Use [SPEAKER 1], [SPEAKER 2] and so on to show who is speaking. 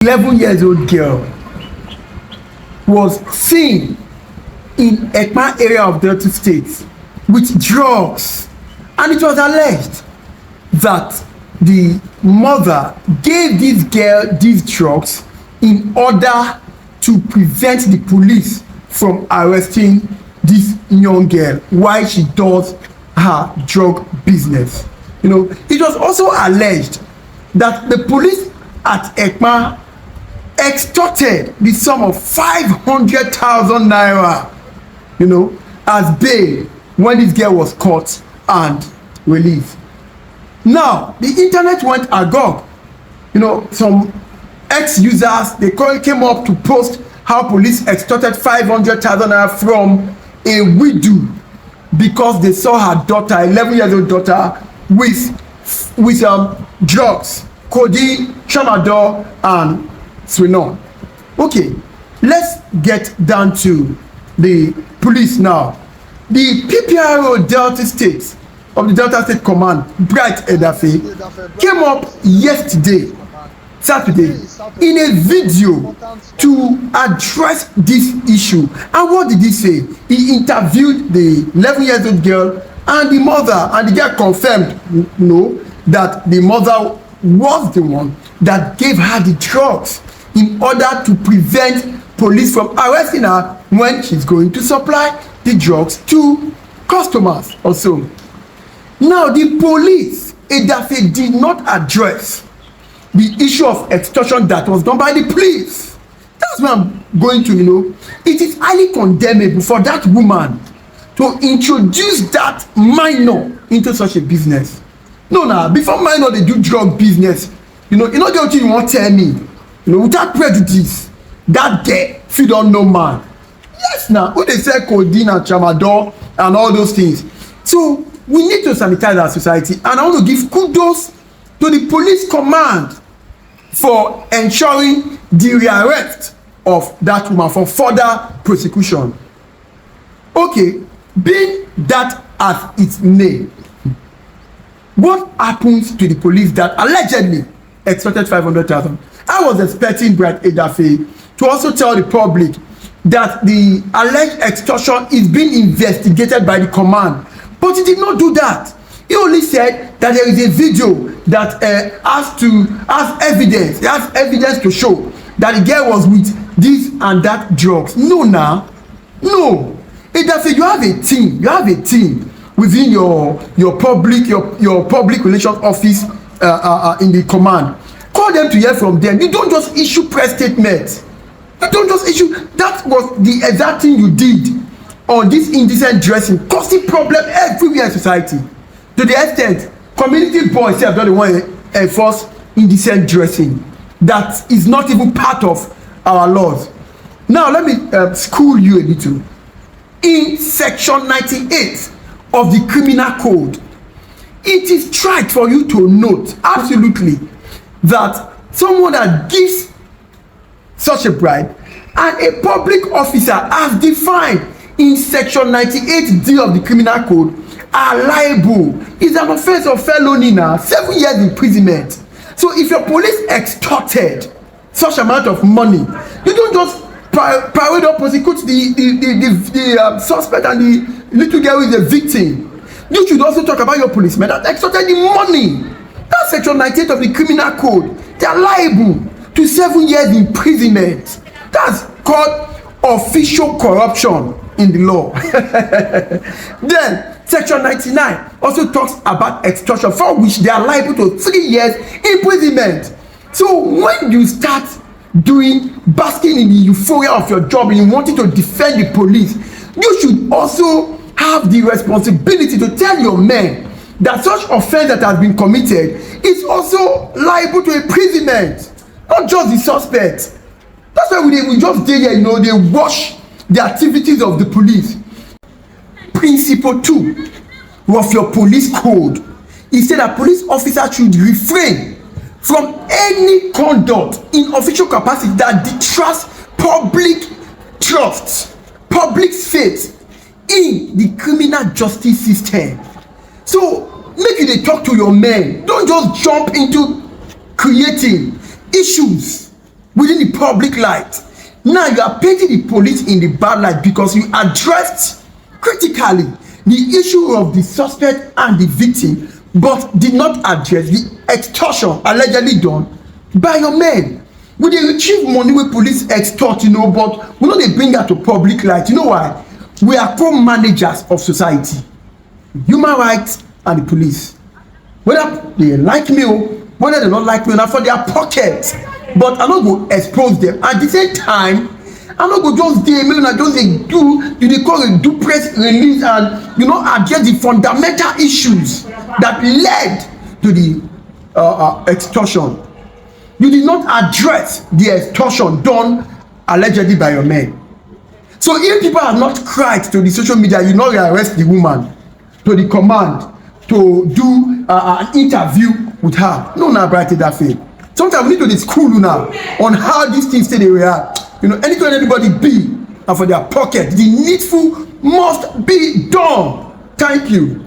[SPEAKER 1] 11 years old girl was seen in Ekpan area of Delta State with drugs, and it was alleged that the mother gave this girl these drugs in order to prevent the police from arresting this young girl while she does her drug business. It was also alleged that the police at Ekpan extorted the sum of 500,000 naira, as bail when this girl was caught and released. Now, the internet went agog. Some ex-users, they came up to post how police extorted 500,000 naira from a widow because they saw her daughter, 11-year-old daughter, with drugs, codeine, tramadol, and Swinon. Okay, let's get down to the police now. The PPRO Delta State of the Delta State Command, Bright Edafe, came up yesterday, Saturday, in a video to address this issue. And what did he say? He interviewed the 11-year-old girl and the mother, and the girl confirmed that the mother was the one that gave her the drugs in order to prevent police from arresting her when she's going to supply the drugs to customers also. Now, the police, Edafe, did not address the issue of extortion that was done by the police. That's what I'm going to, it is highly condemnable for that woman to introduce that minor into such a business. No, before minor they do drug business, the only thing you want to tell me, without prejudice, that girl feed on no man. Yes, now who they sell codeine and tramadol and all those things. So we need to sanitize our society, and I want to give kudos to the police command for ensuring the rearrest of that woman for further prosecution. Okay, being that as its name, what happens to the police that allegedly extorted 500,000? I was expecting Bright Edafe to also tell the public that the alleged extortion is being investigated by the command, but he did not do that. He only said that there is a video that has evidence to show that the girl was with this and that drugs. No. Edafe, you have a team within your public relations office in the command. Call them to hear from them. You don't just issue press statements. That was the exact thing you did on this indecent dressing, causing problem everywhere in society. To the extent, community boys have done the one enforce indecent dressing. That is not even part of our laws. Now, let me school you a little. In section 98 of the criminal code, it is right for you to note absolutely that someone that gives such a bribe and a public officer, as defined in section 98D of the criminal code, are liable. It's an offense of felony now, 7 years imprisonment. So if your police extorted such amount of money, you don't just parade or prosecute the suspect and the little girl is the victim. You should also talk about your policemen that extorted the money. That's section 98 of the criminal code. They are liable to 7 years imprisonment. That's called official corruption in the law. Then section 99 also talks about extortion, for which they are liable to 3 years imprisonment. So when you start basking in the euphoria of your job and you wanting to defend the police, you should also have the responsibility to tell your men that such offense that has been committed is also liable to imprisonment, not just the suspect. That's why we just dey here, they watch the activities of the police. Principle 2 of your police code is said that police officers should refrain from any conduct in official capacity that detracts public trust, public faith in the criminal justice system. So make you dey talk to your men. Don't just jump into creating issues within the public light. Now you are painting the police in the bad light because you addressed critically the issue of the suspect and the victim, but did not address the extortion allegedly done by your men. We dey retrieve money wey police extort, but we no dey bring that to public light. You know why? We are co-managers of society, human rights and the police. Whether they like me or whether they don't like me, na for their pockets. But I no go expose them. At the same time, I no go just dey make una just dey do, you dey call a do press release and address the fundamental issues that led to the extortion. You did not address the extortion done allegedly by your men. So if people have not cried to the social media, you no arrest the woman to the command to do an interview with her. No, na bright that thing. Sometimes we need to dey school now on how these things dey react. Anytime anybody be and for their pocket, the needful must be done. Thank you.